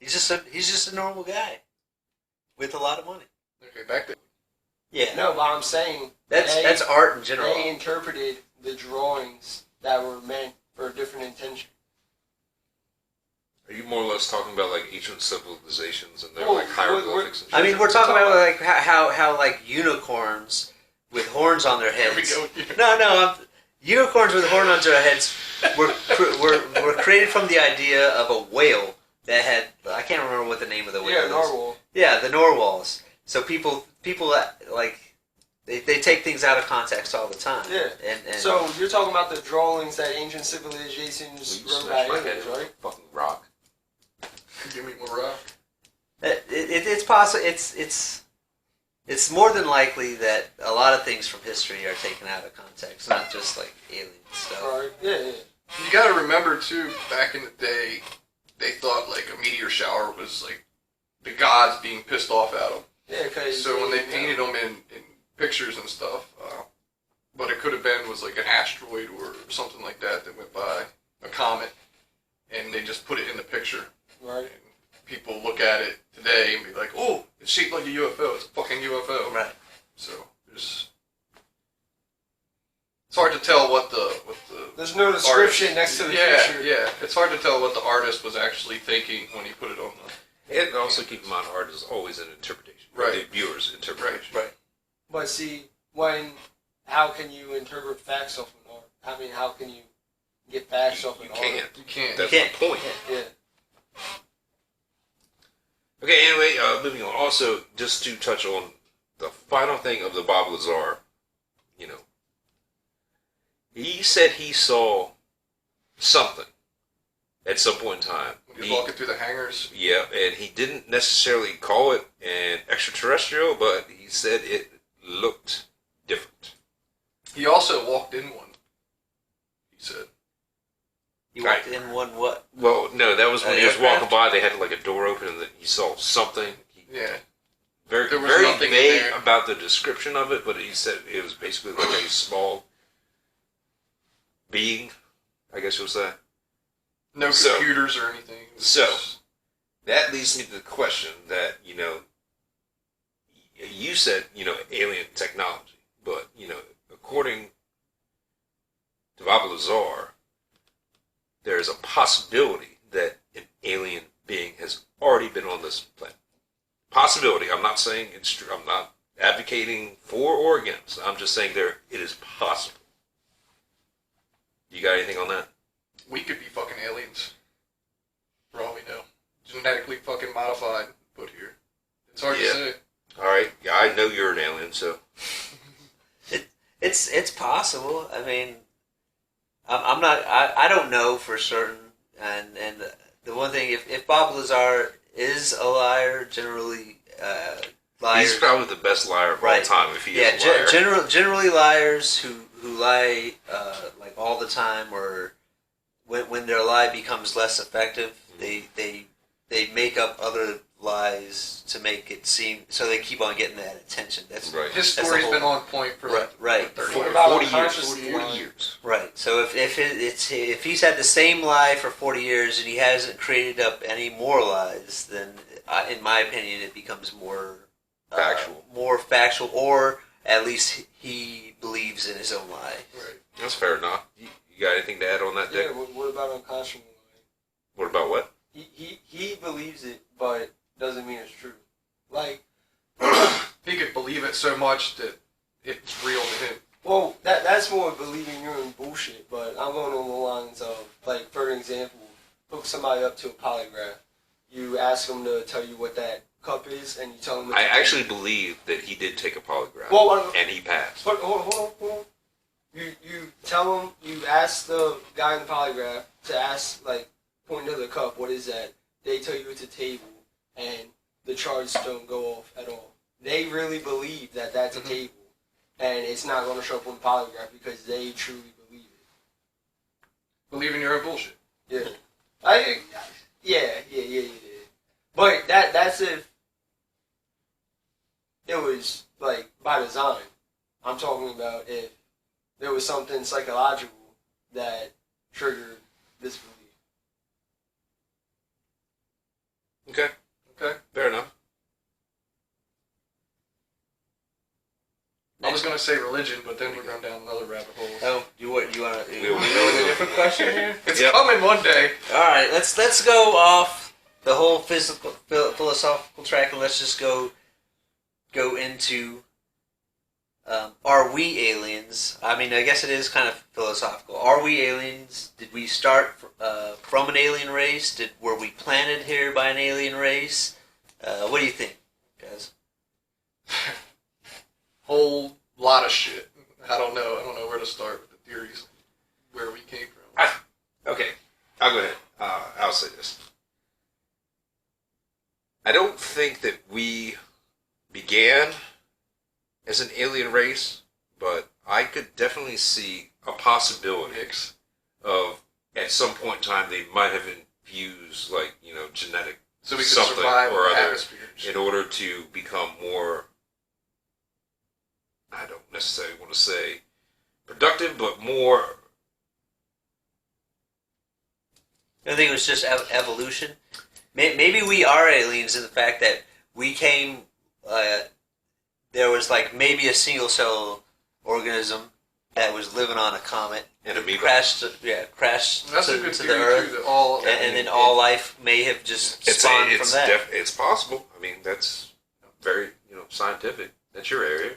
He's just a normal guy with a lot of money. Okay, back to... Yeah. No, but I'm saying... That's art in general. They interpreted the drawings that were meant for a different intention. Are you more or less talking about like ancient civilizations and their like hieroglyphics? And shit? I mean, we're talking about like how like unicorns with horns on their heads. No, unicorns with horns on their heads were created from the idea of a whale that had, I can't remember what the name of the whale is. Narwhal. Yeah, the narwhals. So people like they take things out of context all the time. Yeah. And so you're talking about the drawings that ancient civilizations wrote by aliens, right? Fucking rock. Give me more rock. It's possible. It's more than likely that a lot of things from history are taken out of context, not just like alien stuff. Right. Yeah. You gotta remember, too, back in the day, they thought, like, a meteor shower was, like, the gods being pissed off at them. Yeah, because... So when they painted them in pictures and stuff, what it could have been was, like, an asteroid or something like that went by, a comet, and they just put it in the picture. Right. And people look at it today and be like, oh, it's shaped like a UFO. It's a fucking UFO. Right. So, it's hard to tell what the There's no description next to the picture. Yeah, it's hard to tell what the artist was actually thinking when he put it on the... And also keep in mind, art is always an interpretation. Right. The viewer's interpretation. Right. But see, how can you interpret facts off an art? I mean, how can you get facts off an art? You can't. That's the point. Yeah. Okay, anyway, moving on. Also, just to touch on the final thing of the Bob Lazar, he said he saw something at some point in time. When he was walking through the hangars. Yeah, and he didn't necessarily call it an extraterrestrial, but he said it looked different. He also walked in one, he said. You walked in one what? Well, no, that was when he was aircraft? walking by. They had like a door open, and he saw something. Yeah. Very nothing vague there. about the description of it, but he said it was basically like a small being, I guess you'll say. No computers or anything. So, that leads me to the question that, you said, alien technology, but, according to Bob Lazar, there is a possibility that an alien being has already been on this planet. Possibility. I'm not saying it's true. I'm not advocating for or against. I'm just saying it is possible. You got anything on that? We could be fucking aliens. For all we know. Genetically fucking modified, put here. It's hard to say. Alright, yeah, I know you're an alien, so... It's possible. I mean, I'm not. I don't know for certain. And the one thing, if Bob Lazar is a liar, generally liars. He's probably the best liar of all time. If he is a liar. Generally liars who lie like all the time, or when their lie becomes less effective, they make up other lies to make it seem, so they keep on getting that attention. That's right. His story's been on point for right. 40 years. Right. So if he's had the same lie for 40 years and he hasn't created up any more lies, then in my opinion it becomes more factual, or at least he believes in his own lie. Right. That's fair enough. You got anything to add on that, Dick? Yeah. What about unconscionable lying? What about what? He believes it, but doesn't mean it's true. Like, he could believe it so much that it's real to him. Well, that's more believing you're in bullshit, but I'm going on the lines of, like, for example, hook somebody up to a polygraph. You ask them to tell you what that cup is, and you tell them... I actually believe that he did take a polygraph, and he passed. But hold on. You tell them, you ask the guy in the polygraph to ask, like, point to the cup, what is that? They tell you it's a table, and the charts don't go off at all. They really believe that that's a table, and it's not going to show up on the polygraph because they truly believe it. Believe in your own bullshit. Yeah. Yeah. But that's if it was, like, by design. I'm talking about if there was something psychological that triggered this belief. Okay. Okay. Fair enough. I was gonna say religion, but then we're going down another rabbit hole. Oh, you want to We go with a different question here? It's coming one day. All right, let's go off the whole philosophical track, and let's just go into are we aliens? I mean, I guess it is kind of philosophical. Are we aliens? Did we start from an alien race? Were we planted here by an alien race? What do you think, guys? Whole lot of shit. I don't know where to start with the theories, where we came from. Okay, I'll go ahead. I'll say this. I don't think that we began as an alien race, but I could definitely see a possibility of, at some point in time, they might have infused, like, genetic So we could something survive or the other atmospheres. in order to become more, I don't necessarily want to say productive, but more. I think it was just evolution. Maybe we are aliens in the fact that we came. There was like maybe a single cell organism that was living on a comet And amoeba. crashed That's a to good the theory Earth, too. That all and then all life may have just spawned from that. It's possible. I mean, that's very scientific. That's your area.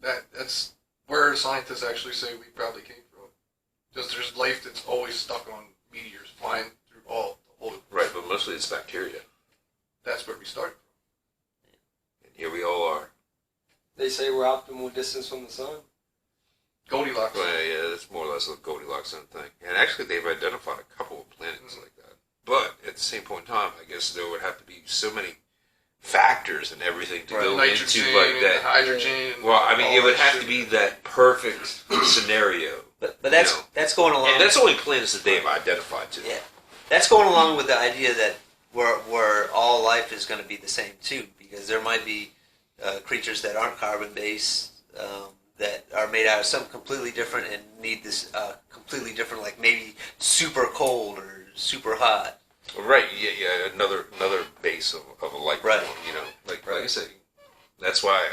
that's where scientists actually say we probably came from. Just there's life that's always stuck on meteors flying through the whole. Right, but mostly it's bacteria. That's where we started from. And here we all are. They say we're optimal distance from the sun. Goldilocks. Well, yeah, that's more or less a Goldilocks thing. And actually, they've identified a couple of planets like that. But at the same point in time, I guess there would have to be so many factors and everything to go Nitrogen into like and that. hydrogen. And Well, I mean, it would that have shit. to be that perfect scenario. But that's going along. And that's only planets that they've identified too. Yeah, that's going along with the idea that where all life is going to be the same too, because there might be creatures that aren't carbon based that are made out of something completely different and need this completely different, like maybe super cold or super hot. Right. Yeah. Another base of a life Right. form. Like I said, that's why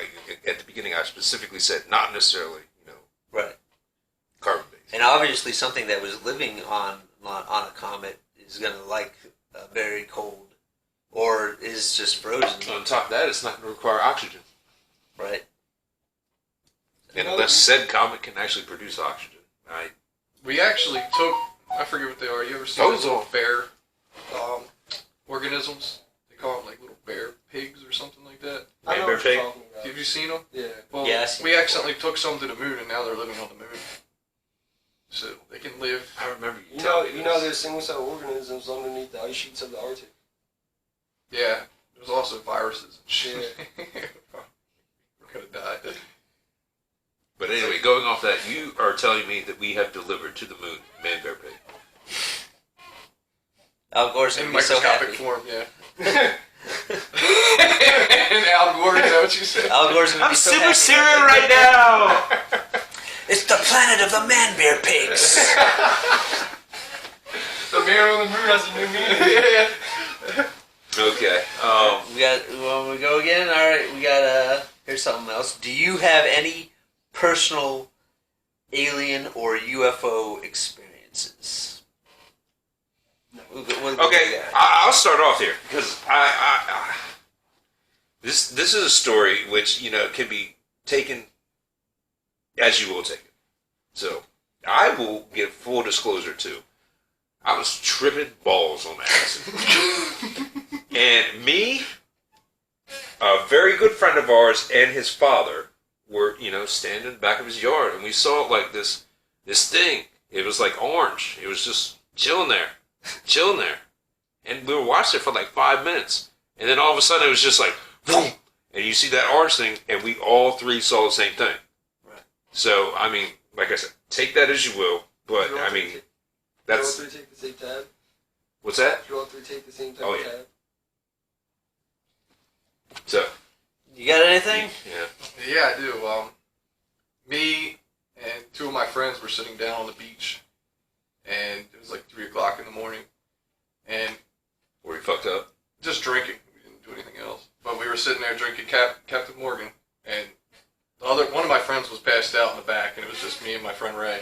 at the beginning I specifically said not necessarily Right. carbon based. And obviously, something that was living on a comet is going to like very cold, or is just frozen. On top of that, it's not going to require oxygen. Right. And unless said comet can actually produce oxygen. We actually took, I forget what they are. You ever seen those little bear organisms? They call them like little bear pigs or something like that. I know Bear what you're pig? talking about. Have you seen them? Yeah. Well, Yes. we accidentally took some to the moon, and now they're living on the moon. So they can live. I remember You telling me know this. there's single cell organisms underneath the ice sheets of the Arctic. Yeah, there's also viruses and shit. Yeah. We're gonna die. But anyway, going off that, you are telling me that we have delivered to the moon man bear pig. Al Gore's In going to be so microscopic happy. form, yeah. And Al Gore, is that what you said? Al Gore's going to be so happy. right now. It's the planet of the man bear pigs. The man on the moon has a new meaning. Yeah. Okay. We want to go again? All right, we got here's something else. Do you have any personal alien or UFO experiences? Okay, I'll start off here because this is a story which can be taken as you will take it. So I will give full disclosure too. I was tripping balls on acid, and me, a very good friend of ours, and his father were standing in the back of his yard, and we saw like this thing. It was like orange. It was just chilling there. And we were watching it for like 5 minutes. And then all of a sudden it was just like, boom! And you see that orange thing, and we all three saw the same thing. Right. So, I mean, like I said, take that as you will. But, I mean, You all that's... three take the same tab? What's that? You all three take the same type Oh, of yeah. tab? So, You got anything? yeah. Yeah, I do. Me and two of my friends were sitting down on the beach, and it was like 3 o'clock in the morning, and Were you fucked up? just drinking. We didn't do anything else. But we were sitting there drinking Captain Morgan, and one of my friends was passed out in the back, and it was just me and my friend Ray.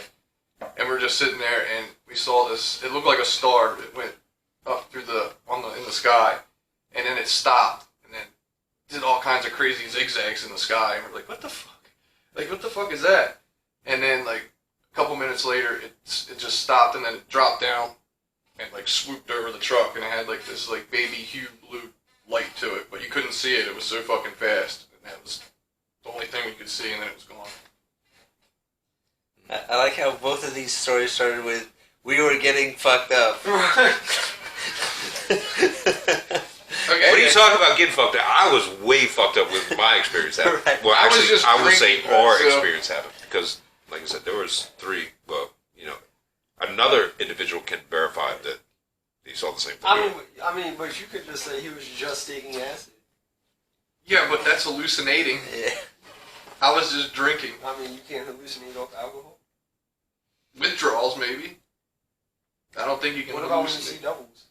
And we were just sitting there, and we saw this. It looked like a star. It went up through in the sky, and then it stopped, and then did all kinds of crazy zigzags in the sky. And we're like, "What the fuck? Like, what the fuck is that?" And then like a couple minutes later, it just stopped, and then it dropped down and like swooped over the truck, and it had like this like baby hue blue light to it, but you couldn't see it. It was so fucking fast, and that was the only thing we could see, and then it was gone. I like how both of these stories started with, we were getting fucked up. Okay. What are you talking about getting fucked up? I was way fucked up with my experience happening. Right. Well, actually, I would say drinking, our so. experience happened. Because, like I said, there was 3, well, another individual can verify that he saw the same thing. I mean, but you could just say he was just taking acid. Yeah, but that's hallucinating. Yeah. I was just drinking. I mean, you can't hallucinate off alcohol. Withdrawals, maybe. I don't think you can What about when you hallucinate. see doubles?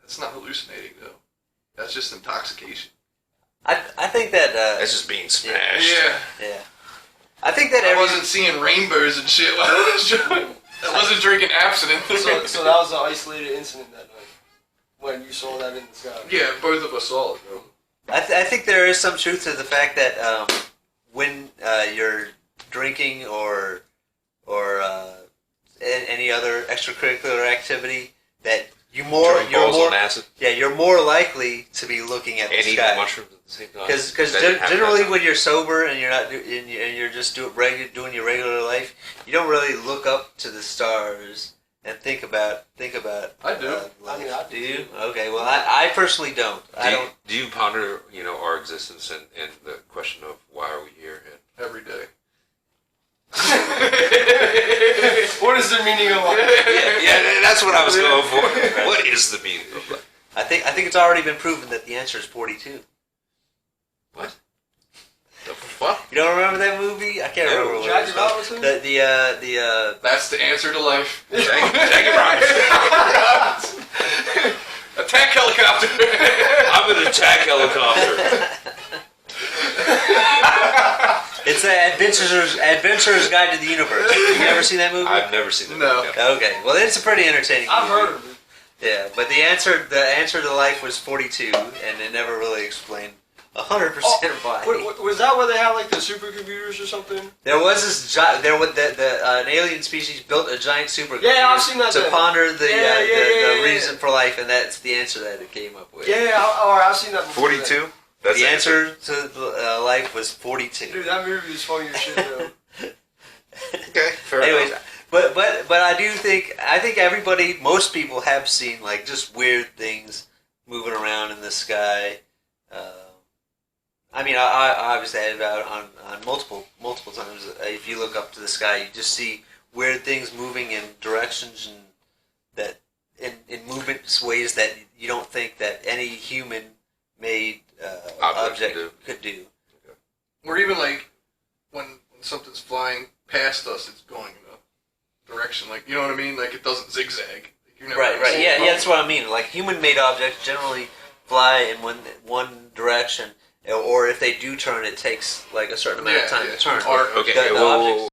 That's not hallucinating, though. That's just intoxication. I think that... That's just being smashed. Yeah. I think that I wasn't seeing rainbows and shit while I was drinking. I wasn't drinking absinthe. So that was an isolated incident that night when you saw that in the sky. Yeah, both of us saw it, though. I think there is some truth to the fact that when you're drinking or any other extracurricular activity, that you're more on acid. Yeah, you're more likely to be looking at the And eating sky. mushrooms at the same time. Because That didn't happen generally, that time. when you're sober and you're not and you're just doing your regular life, you don't really look up to the stars and think about. I do. Life. I mean, I do do you? too. Okay. Well, I personally don't. I don't. Do you ponder, our existence and the question of why are we here? And Every day. What is the meaning of life? yeah, that's what I was going for. What is the meaning of life? I think it's already been proven that the answer is 42. What? The fuck? You don't remember that movie? I can't remember what it Jackie was called. Robinson? The That's the answer to life. Jackie Robinson. Attack helicopter. I'm an attack helicopter. it's the Adventurer's Guide to the Universe. Have you ever seen that movie? I've never seen that. No. movie. Okay, well, it's a pretty entertaining movie. I've heard of it. Yeah, but the answer to life was 42, and it never really explained 100% why. Was that where they had like the supercomputers or something? There was this an alien species built a giant supercomputer Yeah, I've seen that to then. ponder the Yeah. reason for life, and that's the answer that it came up with. Yeah, I've seen that before. 42? The answer to life was 42. Dude, that movie is funny as shit though. Okay, fair Anyways, enough. but I think most people have seen like just weird things moving around in the sky. I mean, I obviously had it out on multiple times. If you look up to the sky, you just see weird things moving in directions and that in movement ways that you don't think that any human made object could do. Or even like when something's flying past us, it's going in a direction. Like, you know what I mean? Like, it doesn't zigzag. Like, you're never Right. gonna see Yeah, it. that's what I mean. Like human-made objects generally fly in one direction, or if they do turn, it takes like a certain amount of time to turn. Arc. Okay, The whoa, objects